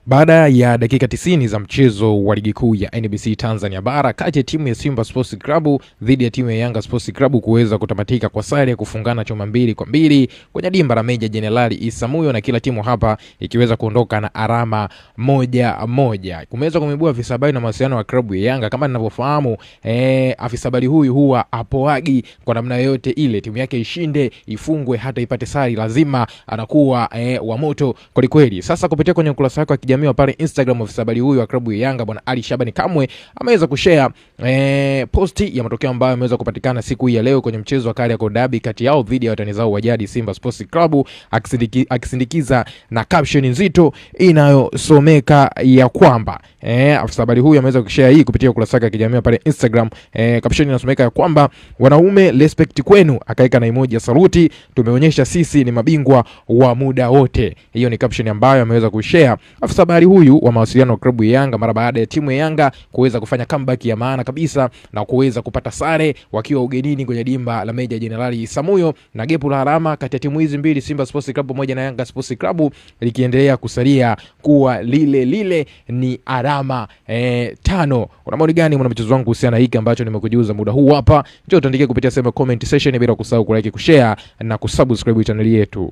Baada ya dakika 90 za mchezo wa ligi kuu ya NBC Tanzania Bara kati ya timu ya Simba Sports Club dhidi ya timu ya Yanga Sports Club kuweza kutamatika kwa sare ya kufungana chuma 2-2 kwenye dimba la Meja Jenerali Isamuhyo, na kila timu hapa ikiweza kuondoka na alama moja. Kumeweza kumibua afisa habari na mawasiliano wa klabu ya Yanga. Kama ninavyofahamu, afisa habari huyu huwa apoagi kwa namna yote ile timu yake ishinde, ifungwe, hata ipate sare, lazima anakuwa wa moto kweli. Sasa kupitia kwenye ukurasa wake wa kijamii pale Instagram, afisa habari huyu wa klabu ya Yanga Bwana Ali Shabani Kamwe ameweza kushare posti ya matokeo ambayo yameweza kupatikana siku hii ya leo kwenye mchezo wa Kariakoo Derby kati yao dhidi ya watani zao wa jadi Simba Sports Club, akisindikiza na caption nzito inayosomeka ya kwamba afisa habari huyu ameweza kushare hii kupitia ukurasa wake wa kijamii pale Instagram. Caption inasomeka ya kwamba wanaume respect kwenu, akaeka na emoji ya saluti, tumeonyesha sisi ni mabingwa wa muda wote. Hiyo ni caption ambayo ameweza kushare afisa habari huyu wa mawasiliano wa klabu ya Yanga mara baada ya timu ya Yanga kuweza kufanya comeback ya maana kabisa na kuweza kupata sare wakiwa ugenini kwenye dimba la Meja Jenerali Isamuhyo, na gepu la alama kati ya timu hizi mbili Simba Sports Club pamoja na Yanga Sports Club likiendelea kusalia kuwa lile ni alama 5. Una maoni gani mwana mchezo wangu kuhusiana hiki ambacho nimekujuza muda huu hapa? Njoo tuandike kupitia sehemu comment section, bila kusahau kulike, kushare na kusubscribe channel yetu.